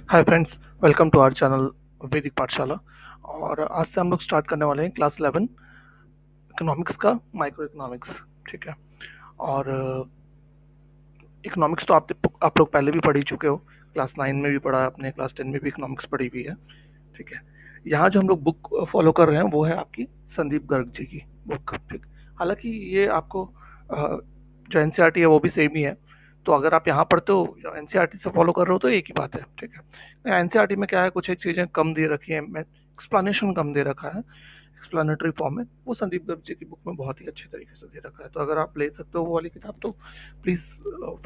Hi friends, welcome to our channel Vaidik Pathshala. और आज से हम लोग स्टार्ट करने वाले हैं क्लास 11 इकोनॉमिक्स का माइक्रो इकोनॉमिक्स। ठीक है। और इकोनॉमिक्स तो आप लोग पहले भी पढ़ ही चुके हो। क्लास 9 में भी पढ़ा है आपने, क्लास 10 में भी इकोनॉमिक्स पढ़ी हुई है। ठीक है। यहाँ जो हम लोग बुक फॉलो कर रहे हैं वो है आपकी संदीप गर्ग जी की बुक। ठीक। हालांकि ये आपको जो एनसीईआरटी है वो भी सेम ही है। तो अगर आप यहाँ पढ़ते हो या एनसीईआरटी से फॉलो कर रहे हो तो एक ही बात है। ठीक है। एनसीईआरटी में क्या है, कुछ एक चीज़ें कम दे रखी है, एक्सप्लेनेशन कम दे रखा है, एक्सप्लेनेटरी फॉर्म में। वो संदीप गर्ग जी की बुक में बहुत ही अच्छे तरीके से दे रखा है। तो अगर आप ले सकते हो वो वाली किताब तो प्लीज़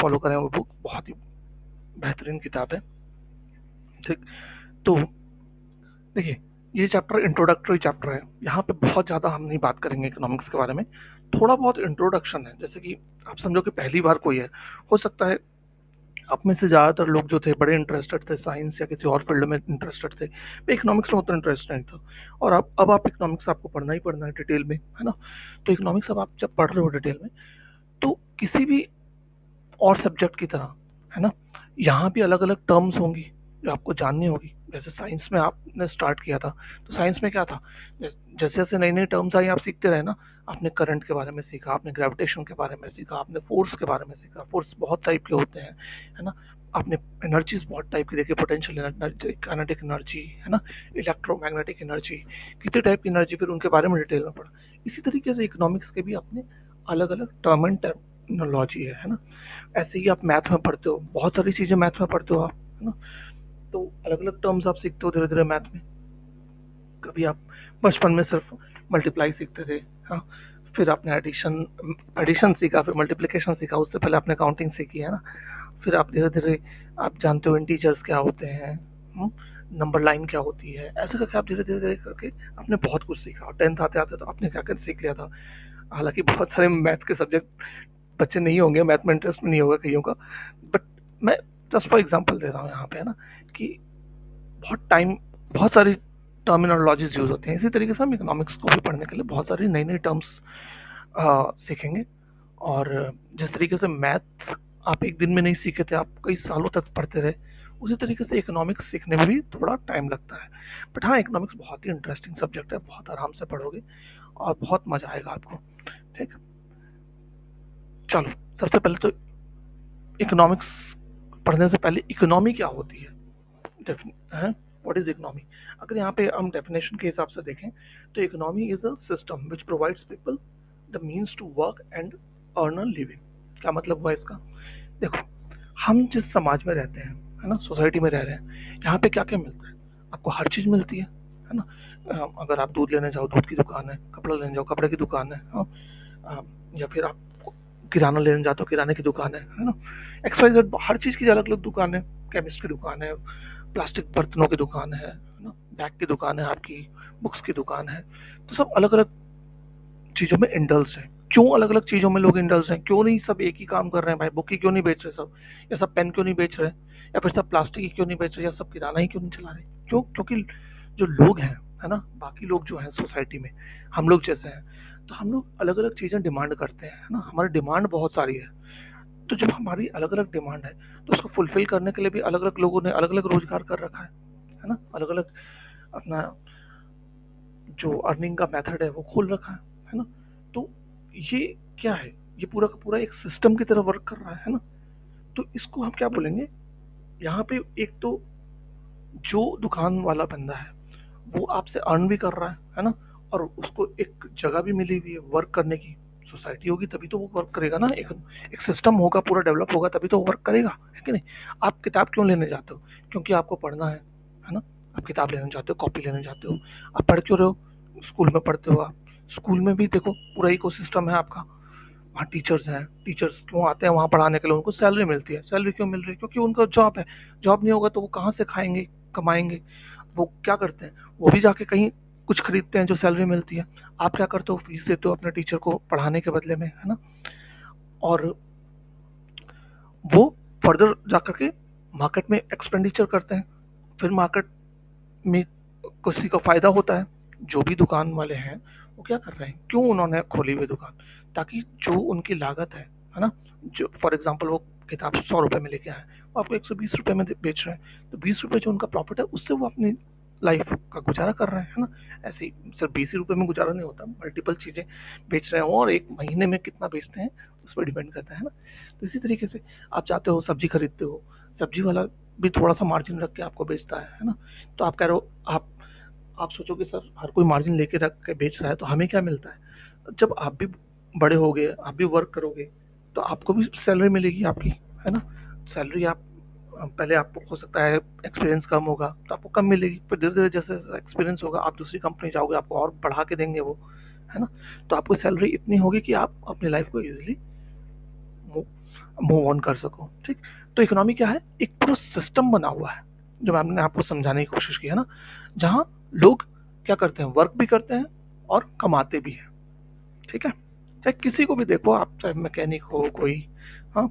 फॉलो करें। वो बुक बहुत ही बेहतरीन किताब है। ठीक। तो देखिए, ये चैप्टर इंट्रोडक्टरी चैप्टर है। यहाँ पे बहुत ज़्यादा हम नहीं बात करेंगे इकोनॉमिक्स के बारे में। थोड़ा बहुत इंट्रोडक्शन है, जैसे कि आप समझो कि पहली बार कोई है, हो सकता है आप में से ज़्यादातर लोग जो थे बड़े इंटरेस्टेड थे साइंस या किसी और फील्ड में इंटरेस्टेड थे। मैं इकोनॉमिक्स में उतना इंटरेस्ट नहीं था। और अब आप इकोनॉमिक्स आपको पढ़ना ही पढ़ना है डिटेल में, है ना। तो इकोनॉमिक्स अब आप जब पढ़ रहे हो डिटेल में, तो किसी भी और सब्जेक्ट की तरह, है ना, यहाँ भी अलग अलग टर्म्स होंगी जो आपको जाननी होगी। जैसे साइंस में आपने स्टार्ट किया था, तो साइंस में क्या था, जैसे जैसे नई नई टर्म्स आई आप सीखते रहे ना। आपने करंट के बारे में सीखा, आपने ग्रेविटेशन के बारे में सीखा, आपने फोर्स के बारे में सीखा। फोर्स बहुत टाइप के होते हैं, है ना। आपने एनर्जीज बहुत टाइप की देखी, पोटेंशियल एनर्जी, काइनेटिक एनर्जी, है ना, इलेक्ट्रोमैग्नेटिक एनर्जी, कितने टाइप की एनर्जी, फिर उनके बारे में डिटेल में पढ़ा। इसी तरीके से इकोनॉमिक्स के भी अपने अलग अलग टर्म एंड टर्मिनोलॉजी है ना। ऐसे ही आप मैथ में पढ़ते हो, बहुत सारी चीज़ें मैथ में पढ़ते हो आप, है ना। तो अलग अलग टर्म्स आप सीखते हो धीरे धीरे मैथ में। कभी आप बचपन में सिर्फ मल्टीप्लाई सीखते थे, हाँ, फिर आपने एडिशन एडिशन सीखा, फिर मल्टीप्लिकेशन सीखा, उससे पहले आपने काउंटिंग सीखी, है ना। फिर आप धीरे धीरे आप जानते हो इंटीजर्स क्या होते हैं, नंबर लाइन क्या होती है। ऐसे करके आप धीरे धीरे धीरे करके आपने बहुत कुछ सीखा। और 10th आते आते तो आपने क्या क्या सीख लिया था। हालांकि बहुत सारे मैथ के सब्जेक्ट बच्चे नहीं होंगे, मैथ में इंटरेस्ट नहीं होगा कईयों का, बट मैं जस्ट फॉर एग्जांपल दे रहा हूँ यहाँ पे, है ना, कि बहुत टाइम, बहुत सारी टर्मिनोलॉजीज यूज होती हैं। इसी तरीके से हम इकोनॉमिक्स को भी पढ़ने के लिए बहुत सारी नई नई टर्म्स सीखेंगे। और जिस तरीके से मैथ आप एक दिन में नहीं सीखे थे, आप कई सालों तक पढ़ते रहे, उसी तरीके से इकोनॉमिक्स सीखने में भी थोड़ा टाइम लगता है। बट हाँ, इकोनॉमिक्स बहुत ही इंटरेस्टिंग सब्जेक्ट है, बहुत आराम से पढ़ोगे और बहुत मजा आएगा आपको। ठीक। चलो, सबसे पहले तो इकोनॉमिक्स पढ़ने से पहले इकोनॉमी क्या होती है, व्हाट इज इकोनॉमी। अगर यहाँ पे हम डेफिनेशन के हिसाब से देखें तो economy is a system which provides people the means to work and earn a living. क्या मतलब हुआ इसका। देखो, हम जिस समाज में रहते हैं, है ना, सोसाइटी में रह रहे हैं, यहाँ पे क्या क्या मिलता है। आपको हर चीज़ मिलती है ना। अगर आप दूध लेने जाओ, दूध की दुकान है, कपड़ा लेने जाओ, कपड़े की दुकान है, हाँ। या फिर आप किराना लेने जाते हो, किराने की दुकान है ना। एक्स वाई जेड हर चीज़ की अलग अलग दुकान है। केमिस्ट की दुकान है, प्लास्टिक बर्तनों की दुकान है ना, बैग की दुकान है आपकी, बुक्स की दुकान है। तो सब अलग अलग चीज़ों में इंडल्स हैं। क्यों अलग अलग चीज़ों में लोग इंडल्स हैं, क्यों नहीं सब एक ही काम कर रहे हैं भाई। बुक ही क्यों नहीं बेच रहे सब, या सब पेन क्यों नहीं बेच रहे, या फिर सब प्लास्टिक ही क्यों नहीं बेच रहे, या सब किराना ही क्यों नहीं चला रहे। क्यों? क्योंकि जो लोग हैं, है ना, बाकी लोग जो हैं सोसाइटी में, हम लोग जैसे हैं, तो हम लोग अलग अलग चीज़ें डिमांड करते हैं, है ना। हमारी डिमांड बहुत सारी है। तो जब हमारी अलग अलग डिमांड है, तो उसको फुलफिल करने के लिए भी अलग अलग लोगों ने अलग अलग रोजगार कर रखा है ना। अलग अलग अपना जो अर्निंग का मेथड है वो खोल रखा है ना। तो ये क्या है, ये पूरा का पूरा एक सिस्टम की तरह वर्क कर रहा है ना। तो इसको हम क्या बोलेंगे, यहाँ पे एक तो जो दुकान वाला बंदा है वो आपसे अर्न भी कर रहा है ना, और उसको एक जगह भी मिली हुई है वर्क करने की। सोसाइटी होगी तभी तो वो वर्क करेगा ना। एक सिस्टम होगा, पूरा डेवलप होगा, तभी तो वो वर्क करेगा, है कि नहीं। आप किताब क्यों लेने जाते हो, क्योंकि आपको पढ़ना है ना। आप किताब लेने जाते हो, कॉपी लेने जाते हो। आप पढ़ क्यों रहे हो, स्कूल में पढ़ते हो आप। स्कूल में भी देखो पूरा इको सिस्टम है आपका। वहाँ टीचर्स हैं, टीचर्स क्यों आते हैं वहाँ पढ़ाने के लिए, उनको सैलरी मिलती है। सैलरी क्यों मिल रही है, क्योंकि उनका जॉब है। जॉब नहीं होगा तो वो कहाँ से खाएंगे, कमाएंगे। वो क्या करते हैं, वो भी जाके कहीं कुछ खरीदते हैं जो सैलरी मिलती है। आप क्या करते हो, फीस देते हो अपने टीचर को पढ़ाने के बदले में, है ना। और वो फर्दर जाकर के मार्केट में एक्सपेंडिचर करते हैं। फिर मार्केट में किसी का फायदा होता है। जो भी दुकान वाले हैं वो क्या कर रहे हैं, क्यों उन्होंने खोली हुई दुकान, ताकि जो उनकी लागत है ना, जो फॉर एग्जांपल वो किताब 100 रुपये में लेके आए, वो आपको 120 रुपये में बेच रहे हैं, तो 20 रुपये जो उनका प्रॉफिट है उससे वो अपनी लाइफ का गुजारा कर रहे हैं, है ना। ऐसे ही सिर्फ 20 रुपये में गुजारा नहीं होता, मल्टीपल चीज़ें बेच रहे हो और एक महीने में कितना बेचते हैं उस पर डिपेंड करता है ना। तो इसी तरीके से आप जाते हो सब्जी खरीदते हो, सब्जी वाला भी थोड़ा सा मार्जिन रख के आपको बेचता है ना। तो आप कह रहे हो, आप सोचोगे सर हर कोई मार्जिन लेके रख के बेच रहा है तो हमें क्या मिलता है। जब आप भी बड़े होगे, आप भी वर्क करोगे, तो आपको भी सैलरी मिलेगी आपकी, है ना। सैलरी आप पहले आपको हो सकता है एक्सपीरियंस कम होगा तो आपको कम मिलेगी, फिर धीरे धीरे जैसे जैसे एक्सपीरियंस होगा आप दूसरी कंपनी जाओगे, आपको और बढ़ा के देंगे वो, है ना। तो आपको सैलरी इतनी होगी कि आप अपनी लाइफ को इजीली मूव ऑन कर सको, ठीक। तो इकोनॉमी क्या है, एक पूरा सिस्टम बना हुआ है जो मैंने आपको समझाने की कोशिश की है ना, जहाँ लोग क्या करते हैं, वर्क भी करते हैं और कमाते भी हैं, ठीक है। चाहे किसी को भी देखो आप, चाहे मैकेनिक हो कोई, हाँ,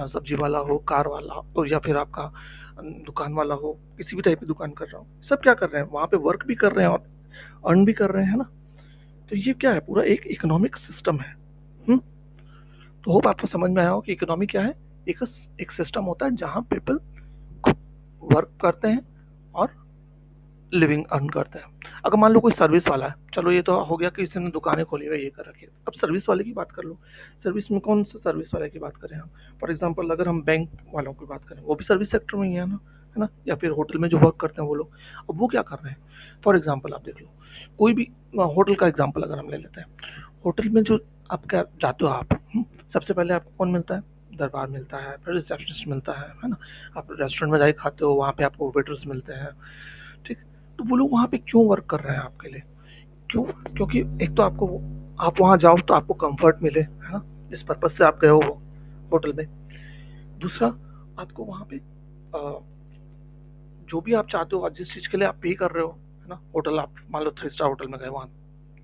सब्जी वाला हो, कार वाला हो, या फिर आपका दुकान वाला हो, किसी भी टाइप की दुकान कर रहा हो, सब क्या कर रहे हैं, वहाँ पे वर्क भी कर रहे हैं और अर्न भी कर रहे हैं, है ना। तो ये क्या है, पूरा एक इकोनॉमिक सिस्टम है। हम्म। तो होप आपको समझ में आया हो कि इकोनॉमी क्या है। एक एक सिस्टम होता है जहाँ पीपल वर्क करते हैं और लिविंग अर्न करते हैं। अगर मान लो कोई सर्विस वाला है, चलो ये तो हो गया कि किसी ने दुकानें खोली हुई ये कर रखी है, अब सर्विस वाले की बात कर लो। सर्विस में कौन सा सर्विस वाले की बात करें हम, फॉर एग्जांपल अगर हम बैंक वालों की बात करें, वो भी सर्विस सेक्टर में ही है ना, या फिर होटल में जो वर्क करते हैं वो लोग, अब वो क्या कर रहे हैं। फॉर एग्जाम्पल आप देख लो, कोई भी होटल का एग्जाम्पल अगर हम ले लेते हैं, होटल में जो आप क्या जाते हो आप, सबसे पहले आपको कौन मिलता है, दरबार मिलता है, फिर रिसेप्शनिस्ट मिलता है ना। आप रेस्टोरेंट में जाके खाते हो, वहाँ पे आपको वेटर्स मिलते हैं, ठीक। तो वो लोग वहाँ पे क्यों वर्क कर रहे हैं आपके लिए, क्यों, क्योंकि एक तो आपको, आप वहाँ जाओ तो आपको कंफर्ट मिले, है ना, इस पर्पज से आप गए हो होटल में। दूसरा, आपको वहाँ पे जो भी आप चाहते हो, जिस चीज़ के लिए आप पे कर रहे हो, है ना, होटल आप मान लो 3 स्टार होटल में गए, वहाँ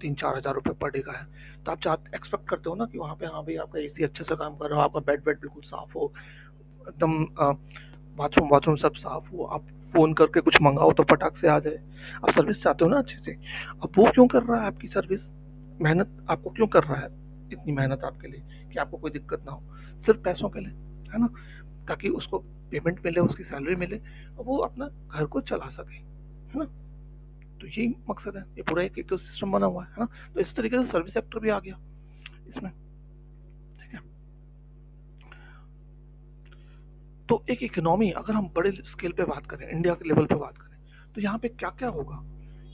3-4 हज़ार रुपये पर डे का है, तो आप चाह एक्सपेक्ट करते हो ना कि वहाँ पे हाँ भाई आपका एसी अच्छे से काम कर रहा हो, आपका बेड वेड बिल्कुल साफ हो, एकदम बाथरूम वाथरूम सब साफ हो, आप फ़ोन करके कुछ मंगाओ तो फटाक से आ जाए। आप सर्विस चाहते हो ना अच्छे से। अब वो क्यों कर रहा है आपकी सर्विस, मेहनत आपको क्यों कर रहा है, इतनी मेहनत आपके लिए कि आपको कोई दिक्कत ना हो, सिर्फ पैसों के लिए, है ना, ताकि उसको पेमेंट मिले, उसकी सैलरी मिले और वो अपना घर को चला सके, है ना। तो यही मकसद है, ये पूरा एक इकोसिस्टम बना हुआ है ना। तो इस तरीके से सर्विस सेक्टर भी आ गया इसमें, ठीक है। तो एक इकोनॉमी अगर हम बड़े स्केल पे बात करें, इंडिया के लेवल पे बात करें, तो यहाँ पे क्या क्या होगा।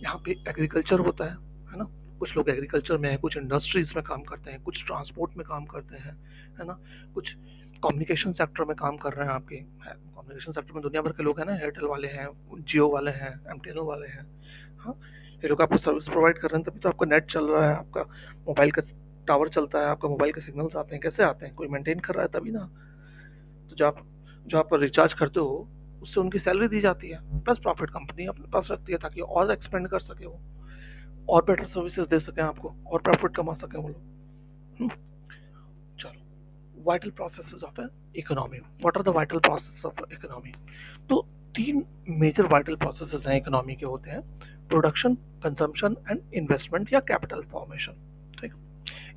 यहाँ पे एग्रीकल्चर होता है ना, कुछ लोग एग्रीकल्चर में है, कुछ इंडस्ट्रीज में काम करते हैं, कुछ ट्रांसपोर्ट में काम करते हैं, है ना, कुछ कम्युनिकेशन सेक्टर में काम कर रहे हैं आपके, कम्युनिकेशन सेक्टर में दुनिया भर के लोग हैं ना, एयरटेल वाले हैं, जियो वाले हैं, एमटेनो वाले हैं, हाँ। ये लोग आपको सर्विस प्रोवाइड कर रहे हैं, तभी तो आपका नेट चल रहा है, आपका मोबाइल का टावर चलता है, आपका मोबाइल के सिग्नल्स आते हैं, कैसे आते हैं, कोई मेंटेन कर रहा है तभी ना। तो जो आप रिचार्ज करते हो उससे उनकी सैलरी दी जाती है, प्लस प्रॉफिट कंपनी अपने पास रखती है ताकि और एक्सपेंड कर सके वो, और बेटर सर्विसेज दे सकें आपको, और प्रॉफिट कमा सकें वो लोग। हम्म, चलो, vital processes of economy, what are the vital process of economy. तो 3 मेजर वाइटल प्रोसेसेस हैं इकोनॉमी के, होते हैं प्रोडक्शन, कंजम्पशन एंड इन्वेस्टमेंट या कैपिटल फॉर्मेशन, ठीक।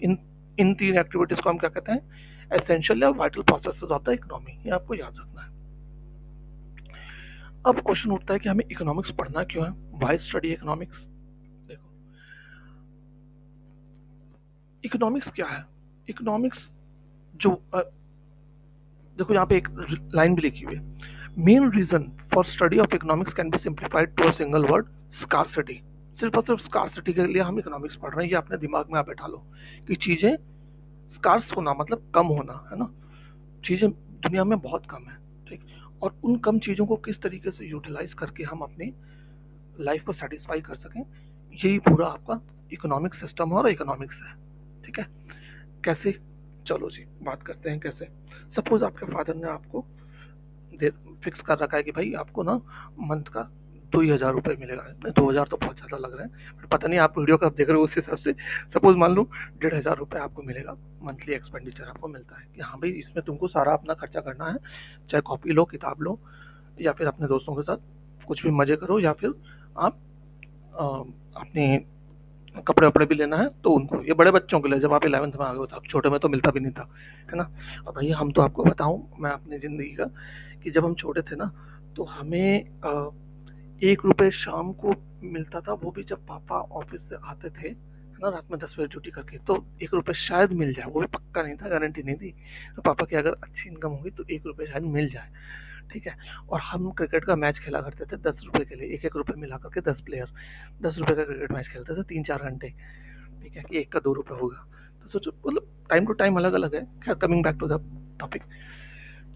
इन इन 3 एक्टिविटीज को हम क्या कहते हैं, एसेंशियल या vital processes of the economy, ये आपको याद रखना है। अब क्वेश्चन उठता है कि हमें इकोनॉमिक्स पढ़ना क्यों है, व्हाई स्टडी इकोनॉमिक्स। देखो, इकोनॉमिक्स क्या है, इकोनॉमिक्स जो देखो यहाँ पे एक लाइन भी लिखी हुई है, main reason for study of economics can be simplified to a single word, scarcity. सिर्फ और सिर्फ स्कार्सिटी के लिए हम इकोनॉमिक्स पढ़ रहे हैं, ये अपने दिमाग में आप बैठा लो कि चीजें स्कार्स होना मतलब कम होना, है ना, चीजें दुनिया में बहुत कम है, ठीक। और उन कम चीजों को किस तरीके से यूटिलाइज करके हम अपनी लाइफ को सेटिस्फाई कर सकें, यही पूरा आपका इकोनॉमिक सिस्टम और इकोनॉमिक्स है, ठीक है। कैसे, चलो जी बात करते हैं कैसे। सपोज आपके फादर ने आपको फिक्स कर रखा है कि भाई आपको ना मंथ का 2,000 रुपये मिलेगा, नहीं 2,000 तो बहुत ज़्यादा लग रहा है, पर पता नहीं आप वीडियो कब देख रहे हो उस हिसाब से, सपोज मान लो 1,500 रुपये आपको मिलेगा, मंथली एक्सपेंडिचर आपको मिलता है कि हाँ भाई इसमें तुमको सारा अपना खर्चा करना है, चाहे कॉपी लो, किताब लो, या फिर अपने दोस्तों के साथ कुछ भी मज़े करो, या फिर आप अपने कपड़े वपड़े भी लेना है तो उनको, ये बड़े बच्चों के लिए, जब आप 11th में आ गए हो, तो आप छोटे में तो मिलता भी नहीं था, है ना। और भैया हम तो आपको बताऊं मैं अपनी ज़िंदगी का, कि जब हम छोटे थे ना, तो हमें 1 रुपये शाम को मिलता था, वो भी जब पापा ऑफिस से आते थे, है ना, रात में 10 बजे ड्यूटी करके, तो 1 रुपये शायद मिल जाए, वो भी पक्का नहीं था, गारंटी नहीं थी। तो पापा की अगर अच्छी इनकम होगी तो 1 रुपये शायद मिल जाए, ठीक है। और हम क्रिकेट का मैच खेला करते थे 10 रुपये के लिए, एक एक रुपये मिला करके 10 प्लेयर, 10 रुपये का क्रिकेट मैच खेलते थे 3-4 घंटे, ठीक है, कि एक का 2 रुपये होगा। तो सोचो, मतलब टाइम टू टाइम अलग अलग है। खैर, coming back to the topic,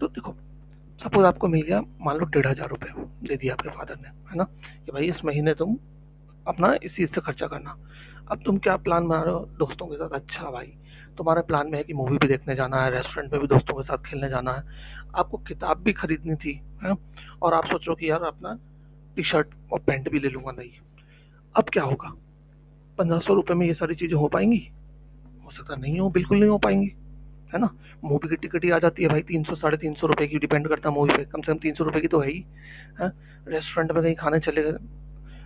तो देखो, सपोज आपको मिल गया मान लो 1,500 रुपये दे दिया आपके फादर ने, है ना, कि भाई इस महीने तुम अपना इस चीज़ से खर्चा करना। अब तुम क्या प्लान बना रहे हो दोस्तों के साथ, अच्छा भाई तुम्हारे प्लान में है कि मूवी भी देखने जाना है, रेस्टोरेंट में भी दोस्तों के साथ खेलने जाना है, आपको किताब भी खरीदनी थी, है, और आप सोच रहे हो कि यार अपना टी शर्ट और पैंट भी ले लूंगा, नहीं। अब क्या होगा, 1,500 रुपये में ये सारी चीज़ें हो पाएंगी? हो सकता नहीं हो, बिल्कुल नहीं हो पाएंगी, है ना। मूवी की टिकट ही आ जाती है भाई 300 साढ़े 300 रुपए की, डिपेंड करता है मूवी पे, कम से कम 300 रुपए की तो है ही, है। रेस्टोरेंट में कहीं खाने चले गए,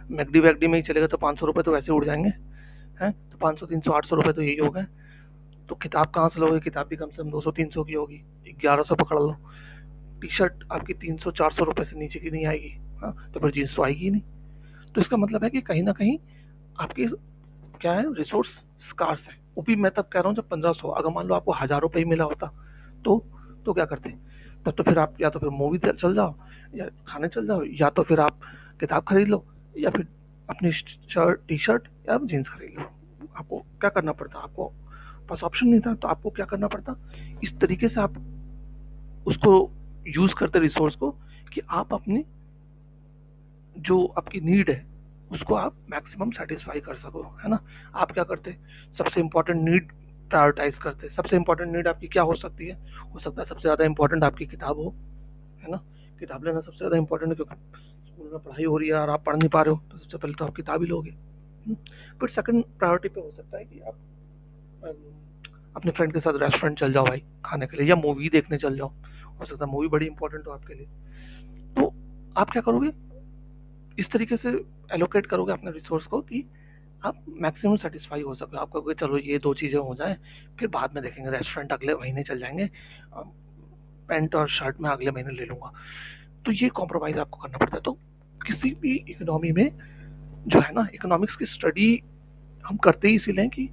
मैकडी वैकडी में ही चले गए, तो 500 रुपये तो वैसे उड़ जाएंगे, हैं, तो 500 300 800 रुपये तो यही हो गए। तो किताब कहाँ से लोगे, किताब भी कम से कम 200 300 की होगी, 1100 पकड़ लो। टी शर्ट आपकी 300 400 रुपये से नीचे की नहीं आएगी, हाँ, तो फिर जीन्स तो आएगी ही नहीं। तो इसका मतलब है कि कहीं ना कहीं आपकी क्या है, रिसोर्स स्कार्स है। वो भी मैं तब कह रहा हूँ जब 1500, अगर मान लो आपको 1,000 रुपये ही मिला होता, तो तो क्या करते, तब तो फिर आप या तो फिर मूवी चल जाओ, या खाने चल जाओ, या तो फिर आप किताब खरीद लो, या फिर अपनी शर्ट टी शर्ट या जीन्स खरीद लो। आपको क्या करना पड़ता, आपको पास ऑप्शन नहीं था, तो आपको क्या करना पड़ता, इस तरीके से आप उसको यूज करते रिसोर्स को, कि आप अपनी जो आपकी नीड है उसको आप मैक्सिमम सेटिस्फाई कर सको, है ना। आप क्या करते, सबसे इंपॉर्टेंट नीड प्रायोरिटाइज करते। सबसे इंपॉर्टेंट नीड आपकी क्या हो सकती है, हो सकता है सबसे ज़्यादा इंपॉर्टेंट आपकी किताब हो, है ना। किताब लेना सबसे ज़्यादा इंपॉर्टेंट है, क्योंकि स्कूल में पढ़ाई हो रही है और आप पढ़ नहीं पा रहे हो, तो सबसे पहले तो आप किताब ही लोगे। फिर सेकंड प्रायोरिटी पे हो सकता है कि आप अपने फ्रेंड के साथ रेस्टोरेंट चल जाओ भाई खाने के लिए, या मूवी देखने चल जाओ, हो सकता है मूवी बड़ी इंपॉर्टेंट हो आपके लिए। तो आप क्या करोगे, इस तरीके से एलोकेट करोगे अपने रिसोर्स को कि आप मैक्सिमम सेटिस्फाई हो सके। आप कहोगे चलो ये 2 चीज़ें हो जाएं, फिर बाद में देखेंगे, रेस्टोरेंट अगले महीने चल जाएंगे, पैंट और शर्ट में अगले महीने ले लूँगा। तो ये कॉम्प्रोमाइज़ आपको करना पड़ता है। तो किसी भी इकोनॉमी में जो है ना, इकोनॉमिक्स की स्टडी हम करते ही इसीलिए कि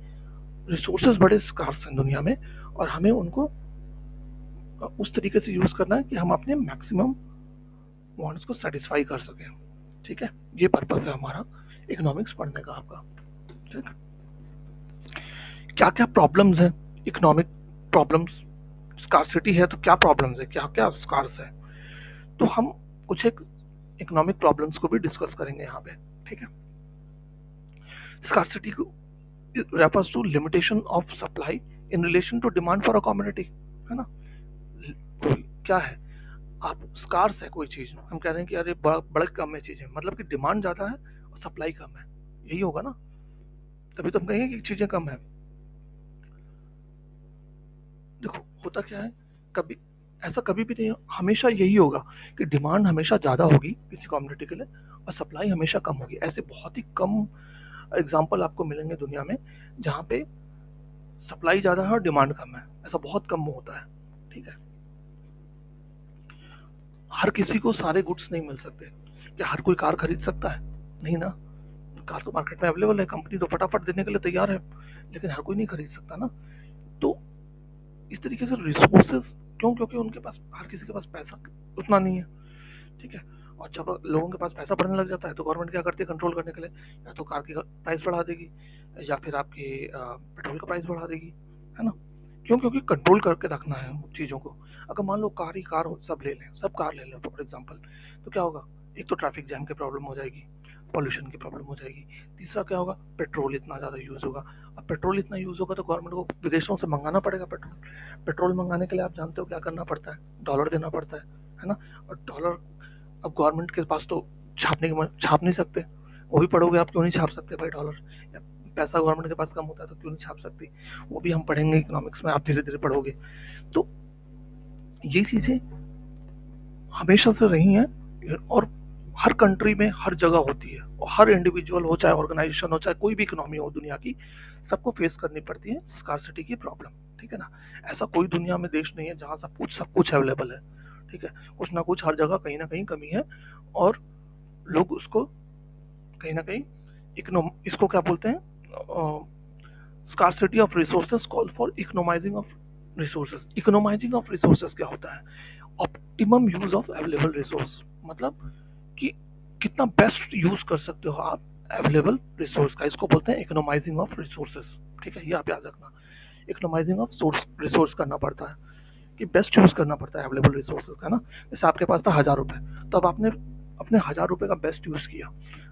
रिसोर्सेज बड़े स्कार्स हैं दुनिया में, और हमें उनको उस तरीके से यूज़ करना है कि हम अपने मैक्सिमम वांट्स को सेटिस्फाई कर सकें, ठीक है। ये पर्पस है हमारा इकोनॉमिक्स पढ़ने का आपका, ठीक है। क्या क्या प्रॉब्लम्स हैं, इकोनॉमिक प्रॉब्लम्स, स्कार्सिटी है तो क्या प्रॉब्लम्स है, क्या क्या स्कार्स है, तो हम कुछ एक इकोनॉमिक प्रॉब्लम्स को भी डिस्कस करेंगे यहाँ पे, ठीक है। स्कार्सिटी को refers to limitation of supply in relation to demand for a commodity, है ना। तो क्या है, आप स्कार्स है कोई चीज, हम कह रहे हैं कि अरे बड़ा कम है चीजें, मतलब कि डिमांड ज्यादा है और सप्लाई कम है, यही होगा ना, तभी तो हम कहेंगे कि चीजें कम है। देखो होता क्या है, कभी ऐसा कभी भी नहीं, हमेशा यही होगा कि डिमांड हमेशा ज़्यादा होगी किसी कम्युनिटी के लिए, और सप्लाई हमेशा कम होगी। ऐसे बहुत ही कम एग्जांपल आपको मिलेंगे दुनिया में जहाँ पे सप्लाई ज़्यादा है और डिमांड कम है, ऐसा बहुत कम होता है, ठीक है। हर किसी को सारे गुड्स नहीं मिल सकते, क्या हर कोई कार खरीद सकता है, नहीं ना। कार तो मार्केट में अवेलेबल है, कंपनी तो फटाफट देने के लिए तैयार है, लेकिन हर कोई नहीं खरीद सकता ना। तो इस तरीके से रिसोर्सेज, क्यों, क्योंकि उनके पास, हर किसी के पास पैसा उतना नहीं है, ठीक है। और जब लोगों के पास पैसा बढ़ने लग जाता है तो गवर्नमेंट क्या करती है कंट्रोल करने के लिए, या तो कार की प्राइस बढ़ा देगी, या फिर आपके पेट्रोल का प्राइस बढ़ा देगी, है ना। क्यों, क्योंकि कंट्रोल करके रखना है चीज़ों को। अगर मान लो कार ही कार हो, सब ले लें, सब कार ले लें फॉर एग्जाम्पल, तो क्या होगा, एक तो ट्रैफिक जैम की प्रॉब्लम हो जाएगी, पॉल्यूशन की प्रॉब्लम हो जाएगी, तीसरा क्या होगा, पेट्रोल इतना ज़्यादा यूज़ होगा। अब पेट्रोल इतना यूज़ होगा तो गवर्नमेंट को विदेशों से मंगाना पड़ेगा पेट्रोल। पेट्रोल मंगाने के लिए आप जानते हो क्या करना पड़ता है, डॉलर देना पड़ता है ना। और डॉलर अब गवर्नमेंट के पास तो छाप नहीं सकते, वो भी पढ़ोगे आप, क्यों नहीं छाप सकते भाई डॉलर, या पैसा गवर्नमेंट के पास कम होता है तो क्यों नहीं छाप सकती, वो भी हम पढ़ेंगे इकोनॉमिक्स में, आप धीरे धीरे पढ़ोगे। तो ये चीज़ें हमेशा से रही हैं, और हर कंट्री में हर जगह होती है, और हर इंडिविजुअल हो चाहे ऑर्गेनाइजेशन हो चाहे कोई भी इकोनॉमी हो दुनिया की, सबको फेस करनी पड़ती है स्कार्सिटी की प्रॉब्लम। ठीक है ना। ऐसा कोई दुनिया में देश नहीं है जहाँ सब कुछ अवेलेबल है। ठीक है। कुछ ना कुछ हर जगह कहीं ना कहीं कमी है, और लोग उसको कहीं ना कहीं इसको क्या बोलते हैं, scarcity of resources call for economizing of resources. Economizing of resources क्या होता है? Optimum use of available resource, मतलब कि कितना बेस्ट यूज कर सकते हो आप अवेलेबल रिसोर्स का, इसको बोलते हैं इकोनोमाइजिंग ऑफ रिसोर्सेज। ठीक है, ये आप याद रखना। इकोनोमाइजिंग ऑफ सोर्स रिसोर्स करना पड़ता है, कि बेस्ट यूज करना पड़ता है अवेलेबल रिसोर्सेज का ना। जैसे आपके पास था 1,000 रुपये, तो अब आपने अपने 1,000 रुपये का बेस्ट यूज किया।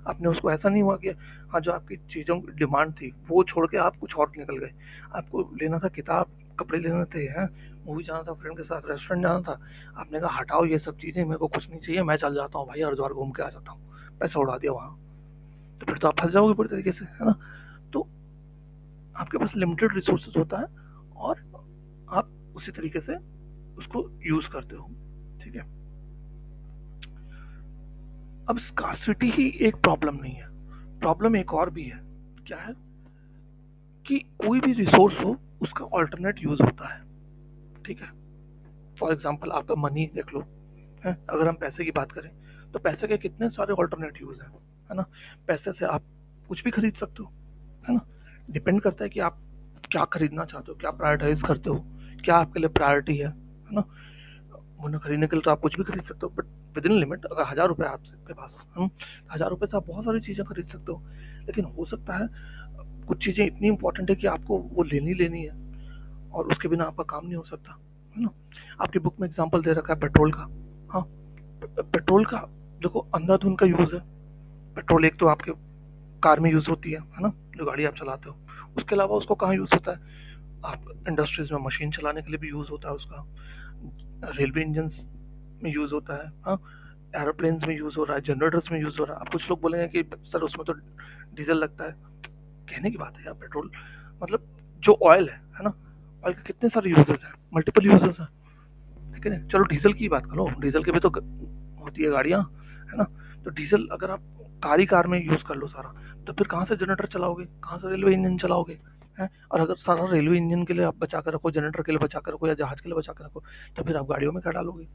आपने उसको ऐसा नहीं हुआ कि हाँ जो आपकी चीज़ों की डिमांड थी वो छोड़ के आप कुछ और निकल गए। आपको लेना था किताब, कपड़े लेने थे, हैं मूवी जाना था, फ्रेंड के साथ रेस्टोरेंट जाना था। आपने कहा हटाओ ये सब चीज़ें, मेरे को कुछ नहीं चाहिए, मैं चल जाता हूँ भाई, हरिद्वार घूम के आ जाता हूँ। पैसा उड़ा दिया वहाँ, तो फिर तो आप फंस जाओगे पूरी तरीके से, है ना। तो आपके पास लिमिटेड रिसोर्सेज होता है, और आप उसी तरीके से उसको यूज करते हो। ठीक है। अब स्कार्सिटी ही एक प्रॉब्लम नहीं है, प्रॉब्लम एक और भी है। क्या है? कि कोई भी रिसोर्स हो उसका ऑल्टरनेट यूज होता है। ठीक है। फॉर एग्जाम्पल आपका मनी देख लो, है, अगर हम पैसे की बात करें तो पैसे के कितने सारे ऑल्टरनेट यूज हैं, है ना। पैसे से आप कुछ भी खरीद सकते हो, है ना। डिपेंड करता है कि आप क्या खरीदना चाहते हो, क्या प्रायोरिटाइज करते हो, क्या आपके लिए प्रायोरिटी है ना। वरना खरीदने के लिए तो आप कुछ भी खरीद सकते हो, बट विद इन लिमिट। अगर 1,000 रुपये आपके पास, 1,000 रुपये से आप बहुत सारी चीज़ें खरीद सकते हो। लेकिन हो सकता है कुछ चीज़ें इतनी इंपॉर्टेंट है कि आपको वो लेनी लेनी है, और उसके बिना आपका काम नहीं हो सकता, है ना। आपकी बुक में एग्जांपल दे रखा है पेट्रोल का। हाँ, पेट्रोल का देखो अंधाधुंध का यूज़ है। पेट्रोल एक तो आपके कार में यूज़ होती है ना, जो गाड़ी आप चलाते हो। उसके अलावा उसको कहाँ यूज़ होता है? आप इंडस्ट्रीज में मशीन चलाने के लिए भी यूज़ होता है उसका, रेलवे इंजन में यूज़ होता है, हाँ, एरोप्लेन्स में यूज़ हो रहा है, जनरेटर्स में यूज़ हो रहा है। अब कुछ लोग बोलेंगे कि सर उसमें तो डीजल लगता है। कहने की बात है यार, पेट्रोल मतलब जो ऑयल है ना, ऑयल के कितने सारे यूजेस हैं, मल्टीपल यूजेस हैं। ठीक है ना। चलो डीजल की बात करो, डीजल के भी तो होती है गाड़ियाँ, है ना। तो डीजल अगर आप कार में यूज़ कर लो सारा, तो फिर कहाँ से जनरेटर चलाओगे, कहाँ से रेलवे इंजन चलाओगे, है। और अगर सारा रेलवे इंजन के लिए आप बचा कर रखो, जनरेटर के लिए बचा कर रखो, या जहाज के लिए बचा कर रखो, तो फिर आप गाड़ियों में क्या डालोगे,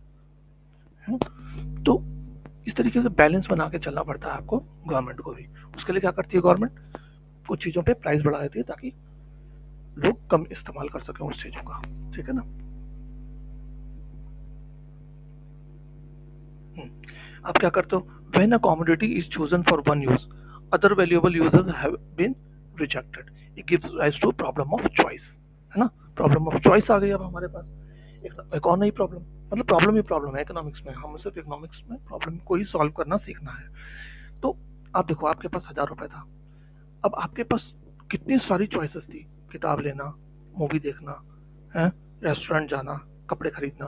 है। तो इस तरीके से बैलेंस बना के चलना पड़ता है आपको, गवर्नमेंट को भी। उसके लिए क्या करती है गवर्नमेंट? कुछ चीज़ों पे प्राइस बढ़ा देती है ताकि लोग कम इस्तेमाल कर सकें उस चीज़ों का। ठीक है ना। आप क्या करते हो? When a commodity is chosen for one use, other valuable users have been rejected, it gives rise to problem of choice, है ना। प्रॉब्लम ऑफ चॉइस आ गई अब हमारे पास। एक और नई प्रॉब्लम, मतलब प्रॉब्लम ही प्रॉब्लम है इकोनॉमिक्स में। हमें सिर्फ इकोनॉमिक्स में प्रॉब्लम को ही सॉल्व करना सीखना है। तो आप देखो, आपके पास 1,000 रुपये था। अब आपके पास कितनी सारी चॉइसेस थी, किताब लेना, मूवी देखना, है, रेस्टोरेंट जाना, कपड़े खरीदना,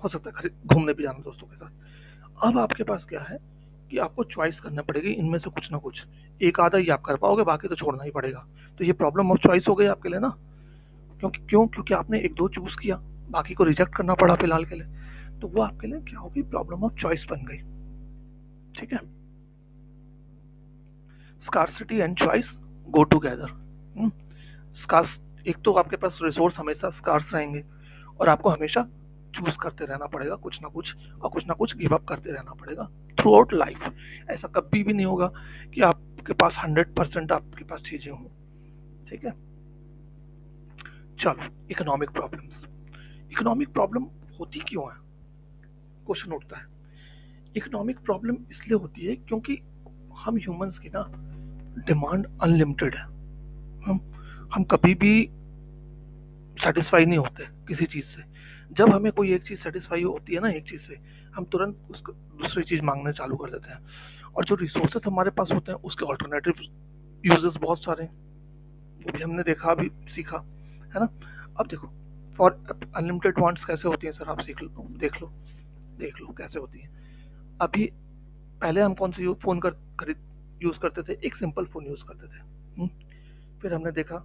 हो सकता है घूमने भी जाना दोस्तों के साथ। अब आपके पास क्या है कि आपको चॉइस करना पड़ेगी इनमें से कुछ ना कुछ। एक आधा ही आप कर पाओगे, बाकी तो छोड़ना ही पड़ेगा। तो ये प्रॉब्लम ऑफ चॉइस हो गई आपके लिए ना। क्योंकि आपने एक दो चूज किया, बाकी को रिजेक्ट करना पड़ा फिलहाल के लिए। तो वो आपके लिए क्या होगी? प्रॉब्लम ऑफ चॉइस बन गई। ठीक है। Scarcity and choice go together. Scarce, एक तो आपके पास रिसोर्स हमेशा स्कार्स रहेंगे, और आपको हमेशा चूज करते रहना पड़ेगा कुछ ना कुछ, और कुछ ना कुछ गिव अप करते रहना पड़ेगा थ्रू आउट लाइफ। ऐसा कभी भी नहीं होगा कि आपके पास 100% आपके पास चीजें हों। ठीक है। चलो, इकोनॉमिक प्रॉब्लम्स। इकोनॉमिक प्रॉब्लम होती क्यों है? क्वेश्चन उठता है। इकोनॉमिक प्रॉब्लम इसलिए होती है क्योंकि हम ह्यूमंस की ना डिमांड अनलिमिटेड है। हम हम कभी भी सेटिस्फाई नहीं होते किसी चीज़ से। जब हमें कोई एक चीज़ सेटिस्फाई होती है ना एक चीज़ से, हम तुरंत उसको दूसरी चीज़ मांगने चालू कर देते हैं। और जो रिसोर्सेज हमारे पास होते हैं उसके ऑल्टरनेटिव यूजेस बहुत सारे हैं, वो भी हमने देखा, भी सीखा, है ना। अब देखो, फॉर अनलिमिटेड वांट्स कैसे होती हैं सर, आप सीख लो, देख लो कैसे होती हैं। अभी पहले हम कौन सी फ़ोन खरीद यूज़ करते थे? एक सिंपल फ़ोन यूज़ करते थे। फिर हमने देखा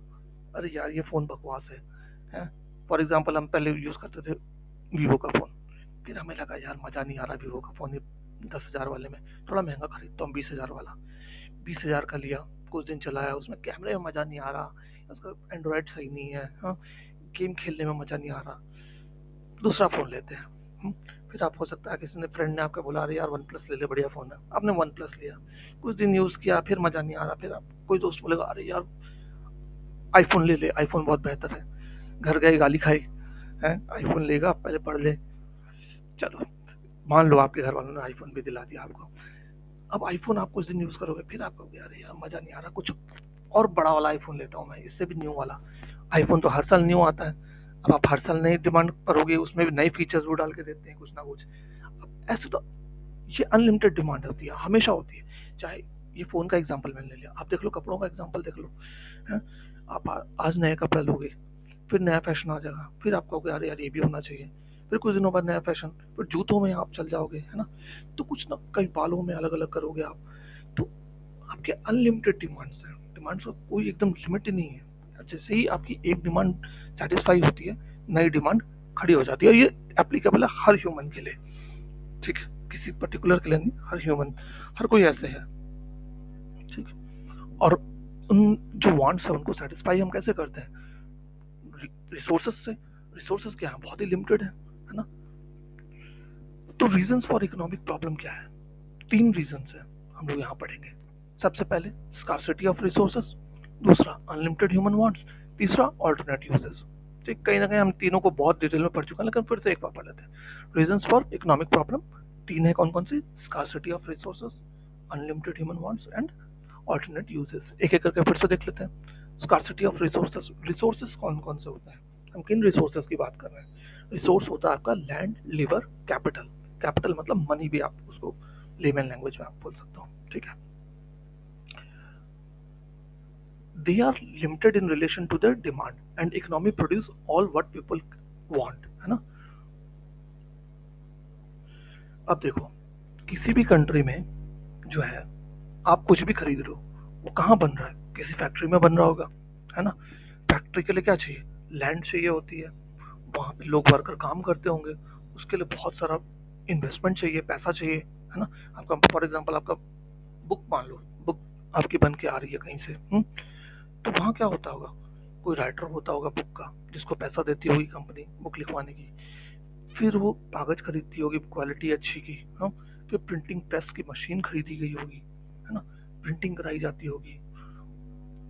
अरे यार ये फ़ोन बकवास है। फॉर एग्जांपल हम पहले यूज़ करते थे वीवो का फ़ोन, फिर हमें लगा यार मज़ा नहीं आ रहा वीवो का फ़ोन, ये 10,000 वाले में थोड़ा महंगा खरीदता हूँ, 20,000 वाला। 20,000 का लिया, कुछ दिन चलाया, उसमें कैमरे में मज़ा नहीं आ रहा, उसका एंड्रॉयड सही नहीं है, हाँ, गेम खेलने में मज़ा नहीं आ रहा, दूसरा फ़ोन लेते हैं। फिर आप हो सकता है किसी ने फ्रेंड ने आपको बोला अरे यार वन प्लस ले ले, बढ़िया फ़ोन है, आपने वन प्लस लिया, कुछ दिन यूज़ किया, फिर मज़ा नहीं आ रहा, फिर आप कोई दोस्त बोलेगा अरे यार आईफोन ले ले, आईफोन बहुत बेहतर है, घर गए गाली खाई, है आईफोन लेगा पहले पढ़ ले, चलो मान लो आपके घर वालों ने आईफोन भी दिला दिया आपको। अब आईफोन आप कुछ दिन यूज़ करोगे, फिर आप कहोगे अरे यार मज़ा नहीं आ रहा, कुछ और बड़ा वाला आईफोन लेता हूँ मैं, इससे भी न्यू वाला। आईफोन तो हर साल न्यू आता है, अब आप हर साल नई डिमांड करोगे, उसमें भी नए फीचर्स वो डाल के देते हैं कुछ ना कुछ। अब ऐसे तो ये अनलिमिटेड डिमांड होती है, हमेशा होती है। चाहे ये फ़ोन का एग्जांपल मैंने ले लिया, आप देख लो कपड़ों का एग्जांपल देख लो, हैं? आप आज नए कपड़े लोगे, फिर नया फैशन आ जाएगा, फिर आप कहोगे अरे यार ये भी होना चाहिए, फिर कुछ दिनों बाद नया फैशन, फिर जूतों में आप चल जाओगे, है ना? तो कुछ ना कई बालों में अलग अलग करोगे आप। तो आपके अनलिमिटेड डिमांड्स हैं, डिमांड्स का कोई एकदम लिमिट ही नहीं है। जैसे ही आपकी एक डिमांड सेटिस्फाई होती है, नई डिमांड खड़ी हो जाती है, और ये एप्लीकेबल है हर ह्यूमन के लिए, ठीक है, किसी पर्टिकुलर के लिए नहीं, हर ह्यूमन, हर कोई ऐसे है, ठीक है। और उन जो वांट्स है उनको सेटिस्फाई हम कैसे करते हैं? रिसोर्सेज से। रिसोर्सेज क्या है, बहुत ही लिमिटेड है ना? तो रीजंस फॉर इकोनॉमिक प्रॉब्लम क्या है? तीन रीजंस है, हम लोग यहाँ पढ़ेंगे। सबसे पहले स्कार्सिटी ऑफ रिसोर्सेज, दूसरा अनलिमिटेड ह्यूमन वांट्स, तीसरा ऑल्टरनेट यूजेस। ठीक, कहीं ना कहीं हम तीनों को बहुत डिटेल में पढ़ चुके हैं, लेकिन फिर से एक बार पढ़ लेते हैं। रीजंस फॉर इकोनॉमिक प्रॉब्लम तीन है, कौन कौन सी? Scarcity of resources, unlimited human wants and alternate uses. एक एक करके फिर से देख लेते हैं। स्कार्सिटी ऑफ रिसोर्सेज, रिसोर्सेज कौन कौन से होते हैं, हम किन रिसोर्सेज की बात कर रहे हैं? रिसोर्स होता है आपका लैंड, लेबर, कैपिटल। कैपिटल मतलब मनी भी आप उसको लेमन लैंग्वेज में आप बोल सकते हो, ठीक है। They are limited in relation to their demand and economy produce all what people want, है ना? अब देखो, किसी भी कंट्री में जो है, आप कुछ भी खरीद रहे हो, वो कहाँ बन रहा है? किसी फैक्ट्री में बन रहा होगा, है ना? फैक्ट्री के लिए क्या चाहिए? लैंड चाहिए होती है, वहाँ पे लोग वर्कर काम करते होंगे, उसके लिए बहुत सारा इन्वेस्टमेंट चाहिए, पैसा चाहिए, है ना? आपका फॉर एग्जांपल आपका बुक मान लो, बुक आपकी बन के आ रही है कहीं से, तो वहाँ क्या होता होगा? कोई राइटर होता होगा बुक का, जिसको पैसा देती होगी कंपनी बुक लिखवाने की, फिर वो कागज खरीदती होगी क्वालिटी अच्छी की, हाँ, फिर प्रिंटिंग प्रेस की मशीन खरीदी गई होगी, है ना? प्रिंटिंग कराई जाती होगी,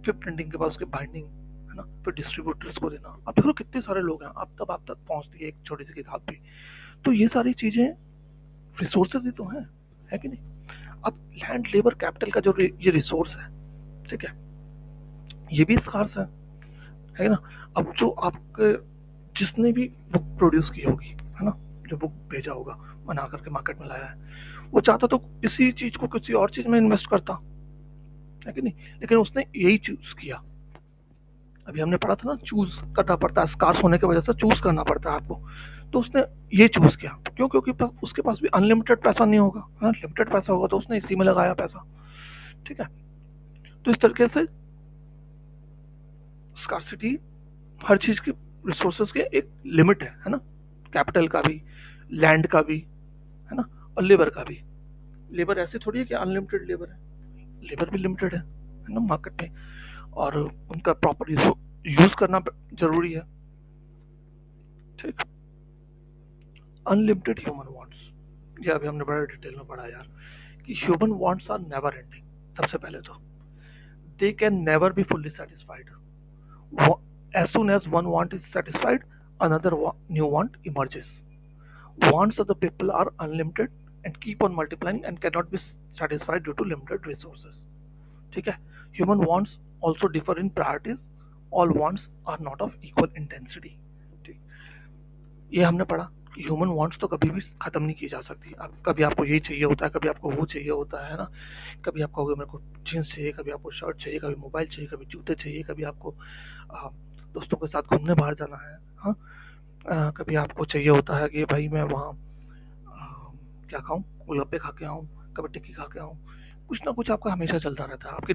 फिर प्रिंटिंग के बाद उसके बाइंडिंग, है ना, फिर डिस्ट्रीब्यूटर्स को देना। अब देखो कितने सारे लोग हैं, अब तब आप तक पहुंचती है एक छोटी सी किताब भी। तो ये सारी चीजें रिसोर्सेज ही तो हैं, है कि नहीं? अब लैंड, लेबर, कैपिटल का जो ये रिसोर्स है, ठीक है, ये भी स्कार्स है ना? अब जो आपके जिसने भी बुक प्रोड्यूस की होगी, है ना, जो बुक भेजा होगा, बना करके मार्केट में लाया है, वो चाहता तो इसी चीज को किसी और चीज में इन्वेस्ट करता, है कि नहीं? लेकिन उसने यही चूज किया। अभी हमने पढ़ा था ना, चूज करना पड़ता है, स्कार्स होने की वजह से चूज करना पड़ता है आपको। तो उसने ये चूज किया, क्यों? क्योंकि उसके पास भी अनलिमिटेड पैसा नहीं होगा, है, लिमिटेड पैसा होगा, तो उसने इसी में लगाया पैसा, ठीक है। तो इस तरीके से स्कार्सिटी, हर चीज की रिसोर्सेज के एक लिमिट है ना? कैपिटल का भी, लैंड का भी, है ना, और लेबर का भी। लेबर ऐसे थोड़ी है कि अनलिमिटेड लेबर है, लेबर भी लिमिटेड है ना मार्केट में, और उनका प्रॉपर यूज करना जरूरी है, ठीक। अनलिमिटेड ह्यूमन वांट्स, ये अभी हमने बड़ा डिटेल में पढ़ा यार, कि human wants are never ending. सबसे पहले तो they can never be fully satisfied. As soon as one want is satisfied, another new want emerges. Wants of the people are unlimited and keep on multiplying and cannot be satisfied due to limited resources. ठीक है? Human wants also differ in priorities. All wants are not of equal intensity. ठीक, ये हमने पढ़ा कि human wants तो कभी भी खत्म नहीं की जा सकती। अब कभी आपको ये चाहिए होता है, कभी आपको वो चाहिए होता है ना? कभी आप कहोगे मेरे को जीन्स चाहिए, कभी आपको शर्ट चाहिए, कभी मोबाइल चाहिए, कभी जूते चाहिए, कभी आपको दोस्तों के साथ घूमने बाहर जाना है, हाँ, कभी आपको चाहिए होता है कि भाई मैं वहाँ क्या खाऊं, गोलगप्पे खा के आऊँ, कभी टिक्की खा के आऊँ। कुछ ना कुछ आपका हमेशा चलता रहता है, आपकी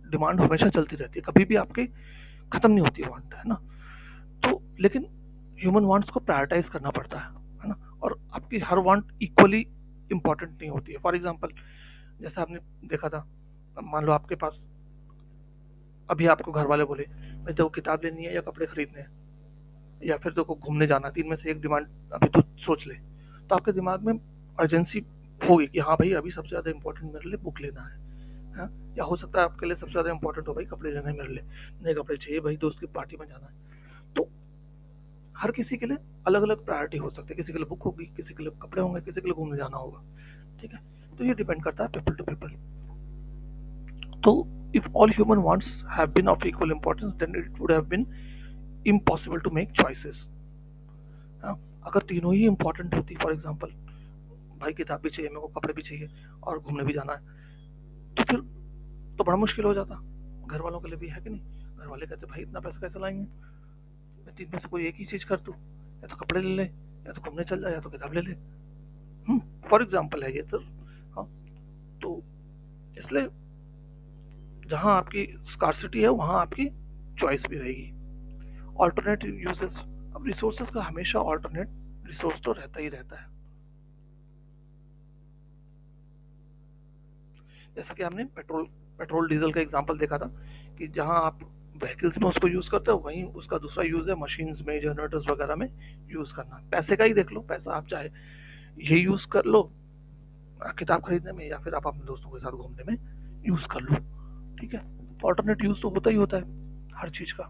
डिमांड हमेशा चलती रहती है, कभी भी आपकी खत्म नहीं होती वांट, है ना? तो लेकिन ह्यूमन वांट्स को प्रायोरिटाइज करना पड़ता है ना? और आपकी हर वांट इक्वली इम्पॉर्टेंट नहीं होती है। फॉर एग्जाम्पल, जैसा आपने देखा था, मान लो आपके पास अभी आपको घर वाले बोले भाई तेरे को किताब लेनी है या कपड़े खरीदने हैं या फिर तेरे को घूमने जाना है, तीन में से एक डिमांड अभी तो सोच ले, तो आपके दिमाग में अर्जेंसी होगी कि हाँ भाई अभी सबसे ज़्यादा इंपॉर्टेंट मेरे लिए बुक लेना है। हाँ? या हो सकता है आपके लिए सबसे ज़्यादा इंपॉर्टेंट हो भाई कपड़े लेने हैं, मेरे लिए नए कपड़े चाहिए भाई, दोस्त की पार्टी में जाना है। तो हर किसी के लिए अलग अलग प्रायोरिटी हो सकती है, किसी के लिए बुक होगी, किसी के लिए कपड़े होंगे, किसी के लिए घूमने जाना होगा। ठीक है, तो ये डिपेंड करता है पीपल टू पीपल। तो if all human wants have been of equal importance, then it would have been impossible to make choices. हाँ, अगर तीनों ही इंपॉर्टेंट होती, फॉर एग्जाम्पल भाई किताब भी चाहिए मेरे को, कपड़े भी चाहिए और घूमने भी जाना है, तो फिर तो बड़ा मुश्किल हो जाता घर वालों के लिए भी, है कि नहीं? घर वाले कहते भाई इतना पैसा कैसे लाएंगे, मैं तीन में से कोई एक ही चीज कर दूं, या तो कपड़े ले ले, या तो घूमने चल जा, या तो किताब ले ले। फॉर एग्जाम्पल है ये सर। हाँ, तो इसलिए जहाँ आपकी स्कार्सिटी है वहाँ आपकी चॉइस भी रहेगी। ऑल्टरनेटिव यूजेस, अब रिसोर्सेज का हमेशा ऑल्टरनेट रिसोर्स तो रहता ही रहता है। जैसा कि हमने पेट्रोल पेट्रोल डीजल का एग्जांपल देखा था कि जहां आप व्हीकल्स में उसको यूज करते हो, वहीं उसका दूसरा यूज है मशीन्स में, जनरेटर्स वगैरह में यूज करना। पैसे का ही देख लो, पैसा आप चाहे ये यूज कर लो किताब खरीदने में, या फिर आप अपने दोस्तों के साथ घूमने में यूज कर लो। ठीक है, तो ऑल्टरनेट यूज तो होता ही होता है हर चीज का।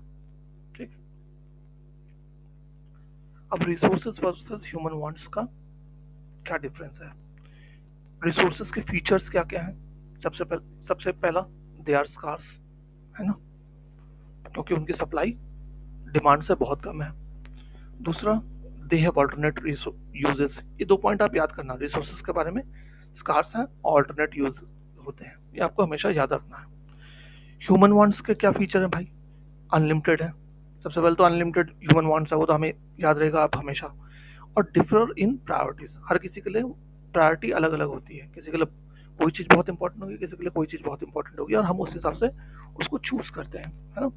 ठीक, अब रिसोर्सेज वर्सेस ह्यूमन वांट्स का क्या डिफरेंस है? रिसोर्सेज के फीचर्स क्या क्या हैं? सबसे पहला, दे आर स्कार्स, है ना, क्योंकि उनकी सप्लाई डिमांड से बहुत कम है। दूसरा, दे हैव अल्टरनेट यूजेस। ये दो पॉइंट आप याद करना, रिसोर्सेज के बारे में स्कार्स हैं और अल्टरनेट यूज होते हैं, ये आपको हमेशा याद रखना है। ह्यूमन वांट्स के क्या फीचर है भाई? अनलिमिटेड है। सबसे पहले तो अनलिमिटेड ह्यूमन वांट्स है, वो तो हमें याद रहेगा आप हमेशा। और डिफर इन प्रायोरिटीज, हर किसी के लिए प्रायोरिटी अलग अलग होती है, किसी के लिए कोई चीज़ बहुत इंपॉर्टेंट होगी, किसी के लिए कोई चीज़ बहुत इंपॉर्टेंट होगी, और हम उस हिसाब से उसको चूज करते हैं, है ना।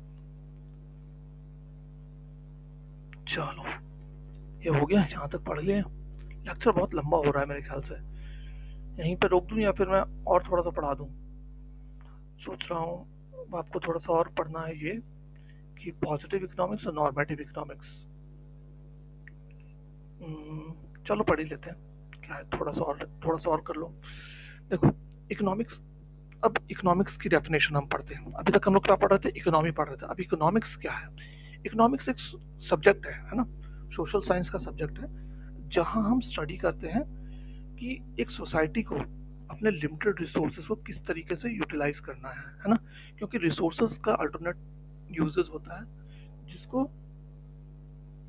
चलो, ये हो गया, यहाँ तक पढ़ लिए। लेक्चर बहुत लंबा हो रहा है मेरे ख्याल से, यहीं पे रोक दूं या फिर मैं और थोड़ा सा पढ़ा दूं? सोच रहा हूँ आपको थोड़ा सा और पढ़ना है ये कि पॉजिटिव इकोनॉमिक्स और नॉर्मेटिव इकोनॉमिक्स। चलो पढ़ ही लेते हैं, क्या है, थोड़ा सा और कर लो। देखो, इकोनॉमिक्स, अब इकोनॉमिक्स की डेफिनेशन हम पढ़ते हैं। अभी तक हम लोग क्या पढ़ रहे थे? इकोनॉमी पढ़ रहे थे। अब इकोनॉमिक्स क्या है? इकोनॉमिक्स एक सब्जेक्ट है ना, सोशल साइंस का सब्जेक्ट है, जहां हम स्टडी करते हैं कि एक सोसाइटी को अपने लिमिटेड रिसोर्सेज को किस तरीके से यूटिलाइज करना है ना। क्योंकि रिसोर्सेज का अल्टरनेट यूजेस होता है जिसको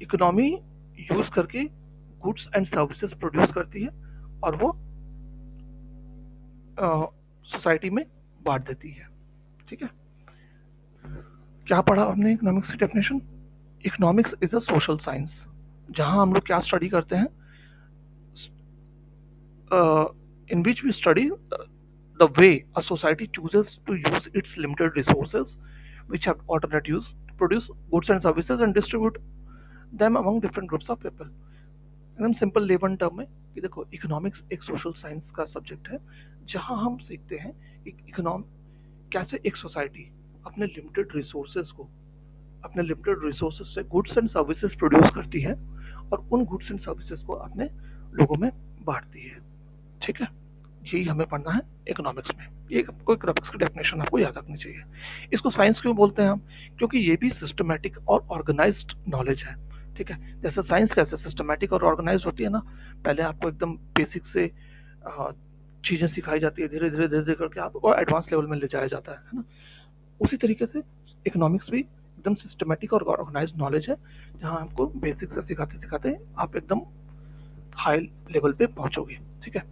इकोनॉमी यूज करके गुड्स एंड सर्विसेज प्रोड्यूस करती है और वो सोसाइटी में बांट देती है। ठीक है, क्या पढ़ा आपने इकोनॉमिक्स की definition? Economics is a social science, जहां हम लोग क्या स्टडी करते हैं, in which we study the way a society chooses to use its limited resources, which have alternate use, to produce goods and services and distribute them among different groups of people। एकदम simple लेवन term में कि देखो, economics एक social science का subject है जहां हम सीखते हैं इकोनॉम कैसे एक सोसाइटी अपने लिमिटेड रिसोर्सेज को, अपने लिमिटेड रिसोर्सेज से गुड्स एंड सर्विसेज प्रोड्यूस करती है और उन गुड्स एंड सर्विसेज को अपने लोगों में बांटती है। ठीक है, यही हमें पढ़ना है इकोनॉमिक्स में। ये कोई इकोनॉमिक्स की डेफिनेशन आपको याद रखनी चाहिए। इसको साइंस क्यों बोलते हैं हम? क्योंकि ये भी सिस्टमैटिक और ऑर्गेनाइज्ड नॉलेज है। ठीक है, जैसे साइंस कैसे सिस्टमैटिक और ऑर्गेनाइज होती है ना, पहले आपको एकदम बेसिक से चीज़ें सिखाई जाती है, धीरे धीरे धीरे धीरे करके आपको एडवांस लेवल में ले जाया जाता है ना। उसी तरीके से इकोनॉमिक्स भी एकदम सिस्टमैटिक और ऑर्गेनाइज नॉलेज है, जहाँ आपको बेसिक से सिखाते सिखाते आप एकदम हाई लेवल पे पहुंचोगे। ठीक है,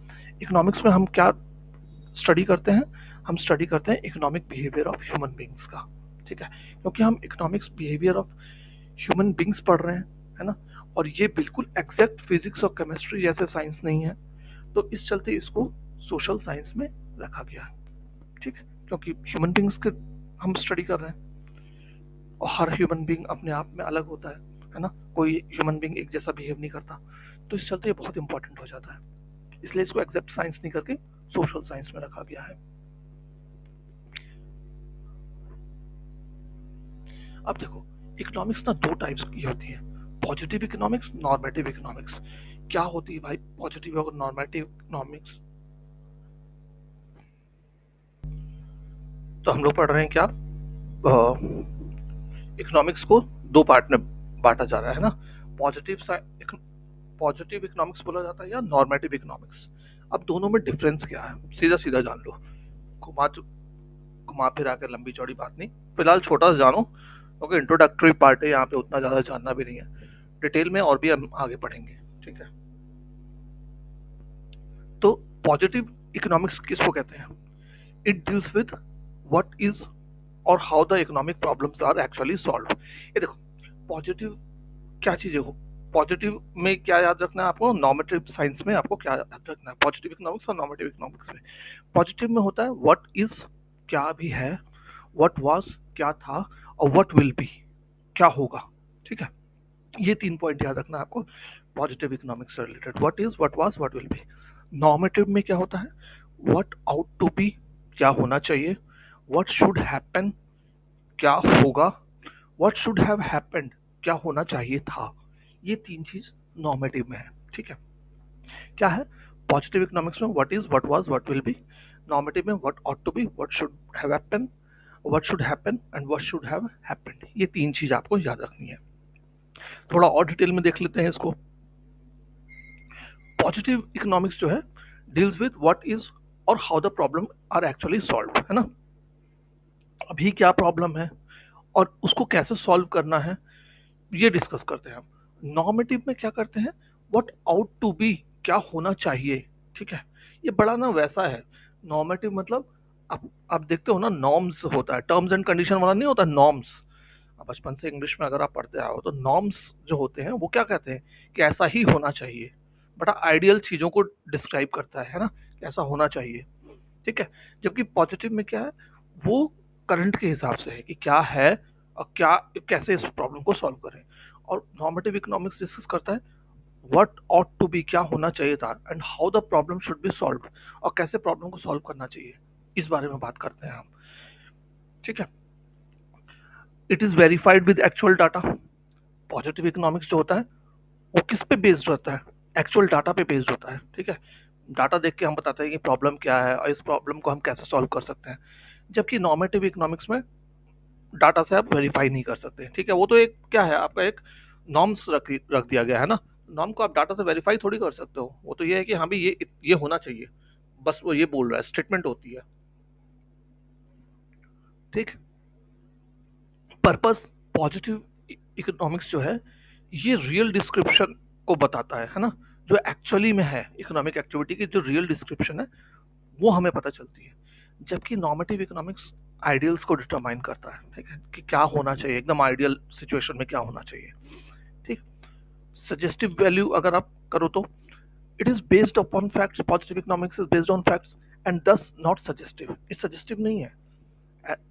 इकोनॉमिक्स में हम क्या स्टडी करते हैं? हम स्टडी करते हैं economic behaviour of human beings का। ठीक है, क्योंकि हम economics behaviour of human beings पढ़ रहे हैं, है ना, और ये बिल्कुल एग्जैक्ट फिजिक्स और केमिस्ट्री जैसे साइंस नहीं है, तो इस चलते इसको सोशल साइंस में रखा गया है। ठीक है, क्योंकि ह्यूमन बींग्स के हम स्टडी कर रहे हैं और हर ह्यूमन बींग अपने आप में अलग होता है ना, कोई ह्यूमन बींग एक जैसा बिहेव नहीं करता, तो इस चलते ये बहुत इंपॉर्टेंट हो जाता है। इसलिए इसको एग्जैक्ट साइंस नहीं करके सोशल साइंस में रखा गया है। अब देखो, इकोनॉमिक्स ना दो टाइप्स की होती है, पॉजिटिव इकोनॉमिक्स, नॉर्मेटिव इकोनॉमिक्स। क्या होती है भाई पॉजिटिव और नॉर्मेटिव इकोनॉमिक्स? तो हम लोग पढ़ रहे हैं क्या, इकोनॉमिक्स को दो पार्ट में बांटा जा रहा है ना, पॉजिटिव पॉजिटिव इकोनॉमिक्स बोला जाता है या नॉर्मेटिव इकोनॉमिक्स। अब दोनों में डिफरेंस क्या है, सीधा सीधा जान लो, घुमा घुमा फिरा कर लंबी चौड़ी बात नहीं, फिलहाल छोटा सा जानो, क्योंकि इंट्रोडक्टरी पार्ट है यहाँ पे, उतना ज्यादा जानना भी नहीं है, डिटेल में और भी हम आगे पढ़ेंगे, ठीक है। तो पॉजिटिव इकोनॉमिक्स किसको कहते हैं? It deals with what is और how the economic problems are actually solve. ये देखो, पॉजिटिव क्या चीजें हो, पॉजिटिव में क्या याद रखना है आपको, नॉर्मेटिव साइंस में आपको क्या याद रखना है, पॉजिटिव इकोनॉमिक्स और नॉर्मेटिव इकोनॉमिक्स में। पॉजिटिव में होता है व्हाट इज, क्या भी है, व्हाट वाज, क्या था, और व्हाट विल बी, क्या होगा, ठीक है। ये तीन पॉइंट याद रखना है आपको पॉजिटिव इकोनॉमिक्स से related, what is, what was, what will be. Normative में क्या होता है, व्हाट आउट टू बी, क्या होना चाहिए, व्हाट शुड हैपन, क्या होगा, व्हाट शुड हैव हैपेंड, क्या होना चाहिए था। ये तीन चीज नॉर्मेटिव में है, ठीक है। क्या है पॉजिटिव इकोनॉमिक्स में, what is, what was, what will be. Normative में what ought to be, what should have happen, what should happen and what should have happened. ये तीन चीज आपको याद रखनी है। थोड़ा और डिटेल में देख लेते हैं इसको। पॉजिटिव इकोनॉमिक्स जो है डील्स विद व्हाट इज और how the problem are actually solve, है ना, अभी क्या प्रॉब्लम है और उसको कैसे सॉल्व करना है, ये डिस्कस करते हैं हम। नॉर्मेटिव में क्या करते हैं, व्हाट आउट टू बी, क्या होना चाहिए, ठीक है। ये बड़ा ना वैसा है, नॉर्मेटिव मतलब आप देखते हो ना, नॉर्म्स होता है, टर्म्स एंड कंडीशन वाला नहीं होता, नॉर्म्स। बचपन से इंग्लिश में अगर आप पढ़ते आओ तो नॉर्म्स जो होते हैं वो क्या कहते हैं कि ऐसा ही होना चाहिए, बड़ा आइडियल चीजों को डिस्क्राइब करता है ना, कि ऐसा होना चाहिए, ठीक है। जबकि पॉजिटिव में क्या है, वो करंट के हिसाब से है कि क्या है और क्या, कैसे इस प्रॉब्लम को सॉल्व करें। और नॉर्मेटिव इकोनॉमिक्स डिस्कस करता है व्हाट ऑट टू बी, क्या होना चाहिए था, and how the problem should be solve, और कैसे प्रॉब्लम को सॉल्व करना चाहिए, इस बारे में बात करते हैं हम, ठीक है। It is verified with actual data. Positive economics जो होता है वो किस पे बेस्ड रहता है, एक्चुअल डाटा पे बेस्ड होता है, ठीक है। डाटा देख के हम बताते हैं कि प्रॉब्लम क्या है और इस प्रॉब्लम को हम कैसे सॉल्व कर सकते हैं। जबकि नॉर्मेटिव इकोनॉमिक्स में डाटा से आप वेरीफाई नहीं कर सकते, ठीक है। वो तो एक क्या है, आपका एक नॉर्म्स रख दिया गया है ना, नॉर्म को आप डाटा से वेरीफाई थोड़ी कर सकते हो, वो तो ये है कि हाँ भी ये होना चाहिए, बस वो ये बोल रहा है, स्टेटमेंट होती है, ठीक। पर्पस पॉजिटिव इकोनॉमिक्स जो है ये रियल डिस्क्रिप्शन को बताता है ना, जो एक्चुअली में है इकोनॉमिक एक्टिविटी की जो रियल डिस्क्रिप्शन है वो हमें पता चलती है। जबकि नॉर्मेटिव इकोनॉमिक्स आइडियल्स को डिटरमाइन करता है, ठीक है, कि क्या होना चाहिए, एकदम आइडियल सिचुएशन में क्या होना चाहिए, ठीक। सजेस्टिव वैल्यू अगर आप करो तो it is based upon facts, positive economics is based on facts and दस नॉट सजेस्टिव। ये सजेस्टिव नहीं है,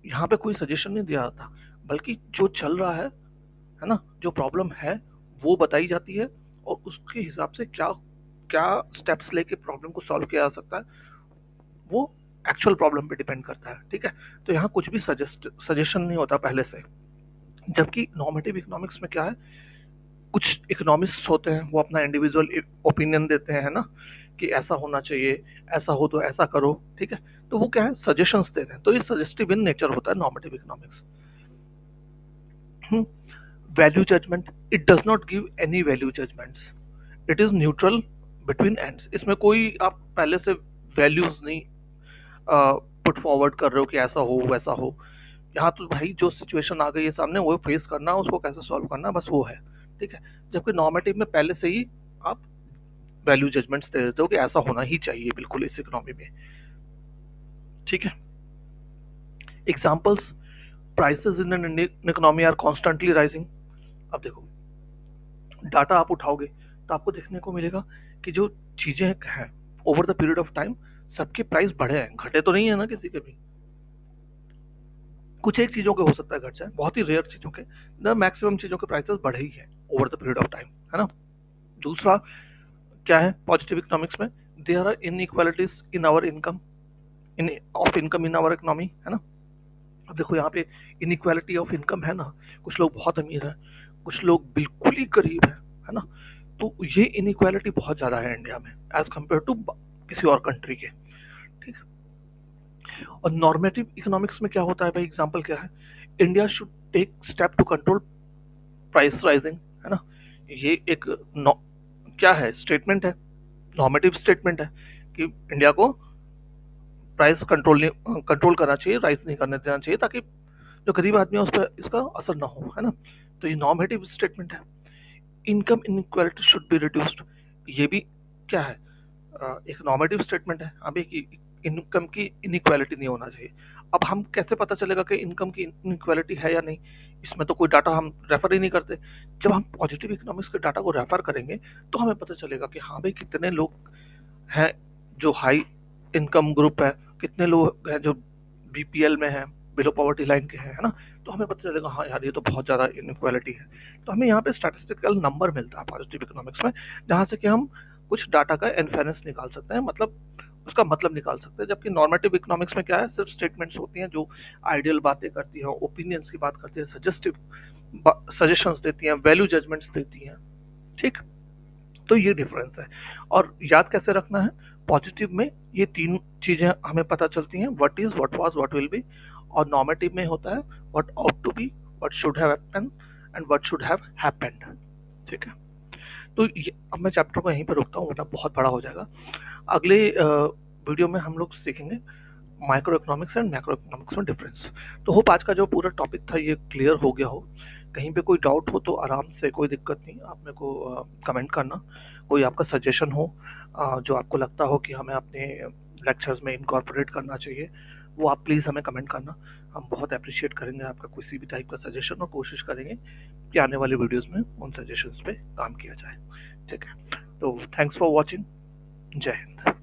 यहाँ पे कोई सजेशन नहीं दिया जाता, बल्कि जो चल रहा है ना, जो प्रॉब्लम है वो बताई जाती है, और उसके हिसाब से क्या क्या स्टेप्स लेके प्रॉब्लम को सॉल्व किया जा सकता है वो एक्चुअल प्रॉब्लम पे डिपेंड करता है, ठीक है। तो यहाँ कुछ भी सजेशन नहीं होता पहले से। जबकि नॉर्मेटिव इकोनॉमिक्स में क्या है, कुछ इकोनॉमिस्ट होते हैं वो अपना इंडिविजुअल ओपिनियन देते हैं ना, कि ऐसा होना चाहिए, ऐसा हो तो ऐसा करो, ठीक है। तो वो क्या है, सजेशंस देते हैं, तो ये सजेस्टिव इन नेचर होता है normative economics. Value judgement, it does not give any value judgements, it is neutral between ends. इसमें कोई आप पहले से वैल्यूज नहीं पुट फॉरवर्ड कर रहे हो कि ऐसा हो वैसा हो। यहाँ तो भाई जो सिचुएशन आ गई है सामने वो फेस करना, उसको कैसे सॉल्व करना, बस वो है, ठीक है। जबकि नॉर्मेटिव में पहले से ही आप वैल्यू जजमेंट्स दे देते हो कि ऐसा होना ही चाहिए बिल्कुल इस इकोनॉमी में, ठीक है। Examples, prices in an economy are constantly rising. अब देखो, डाटा आप उठाओगे तो आपको देखने को मिलेगा कि जो चीजें हैं over the period of time सबके प्राइस बढ़े हैं, घटे तो नहीं है ना किसी के भी। कुछ एक चीजों के हो सकता है घट जाए, बहुत ही रेयर चीजों के, द मैक्सिमम चीजों के प्राइसेस बढ़े ही हैं over the period of time, है ना। दूसरा क्या है पॉजिटिव इकोनॉमिक्स में, there are inequalities in our income, in of income in our economy, है ना। अब देखो यहाँ पे इनइक्वालिटी ऑफ इनकम है ना, कुछ लोग बहुत अमीर हैं, कुछ लोग बिल्कुल ही गरीब है ना। तो ये इनइक्वालिटी बहुत ज्यादा है इंडिया में एज कम्पेयर टू किसी और कंट्री के, ठीक है। और नॉर्मेटिव इकोनॉमिक्स में क्या होता है भाई, एग्जांपल क्या है, India should take step to control price rising, है ना। ये एक क्या है, स्टेटमेंट है, नॉर्मेटिव स्टेटमेंट है कि इंडिया को प्राइस कंट्रोल करना चाहिए, राइज नहीं करने देना चाहिए, ताकि जो गरीब आदमी है उस पर इसका असर ना हो, है ना। तो ये नॉर्मेटिव स्टेटमेंट है। Income inequality should be reduced, ये भी क्या है, एक नॉर्मेटिव स्टेटमेंट है। अभी इनकम की इनइक्वालिटी नहीं होना चाहिए। अब हम कैसे पता चलेगा कि इनकम की इनइक्वालिटी है या नहीं, इसमें तो कोई डाटा हम रेफर ही नहीं करते। जब हम पॉजिटिव इकोनॉमिक्स के डाटा को रेफर करेंगे तो हमें पता चलेगा कि हाँ भाई कितने लोग हैं जो हाई इनकम ग्रुप है, कितने लोग हैं जो बीपीएल में हैं, बिलो पॉवर्टी लाइन के हैं, है ना। तो हमें पता चलेगा हाँ यार ये तो बहुत ज़्यादा इनइक्वालिटी है। तो हमें यहाँ पे स्टैटिस्टिकल नंबर मिलता है पॉजिटिव इकोनॉमिक्स में, जहाँ से कि हम कुछ डाटा का इन्फेरेंस निकाल सकते हैं, मतलब उसका मतलब निकाल सकते हैं। जबकि नॉर्मेटिव इकोनॉमिक्स में क्या है, सिर्फ स्टेटमेंट्स होती हैं जो आइडियल बातें करती हैं, ओपिनियंस की बात करती है, सजेशंस देती हैं, वैल्यू जजमेंट्स देती हैं, ठीक। तो ये डिफरेंस है। और याद कैसे रखना है, पॉजिटिव में ये तीन चीजें हमें पता चलती हैं, what is, what was, what will be. और नॉर्मेटिव में होता है what ought to be, what should have happen and what should have happened, ठीक है। तो अब मैं चैप्टर को यहीं पर रोकता हूँ वरना बहुत बड़ा हो जाएगा। अगले वीडियो में हम लोग सीखेंगे micro economics and macro economics में डिफरेंस। तो होप आज का जो पूरा टॉपिक था ये क्लियर हो गया हो। कहीं पे कोई डाउट हो तो आराम से, कोई दिक्कत नहीं, आप मेरे को कमेंट करना। कोई आपका सजेशन हो जो आपको लगता हो कि हमें अपने लेक्चर्स में इनकॉर्पोरेट करना चाहिए, वो आप प्लीज़ हमें कमेंट करना। हम बहुत अप्रिशिएट करेंगे आपका किसी भी टाइप का सजेशन, और कोशिश करेंगे कि आने वाली वीडियोस में उन सजेशंस पे काम किया जाए, ठीक है। तो थैंक्स फॉर वॉचिंग, जय हिंद।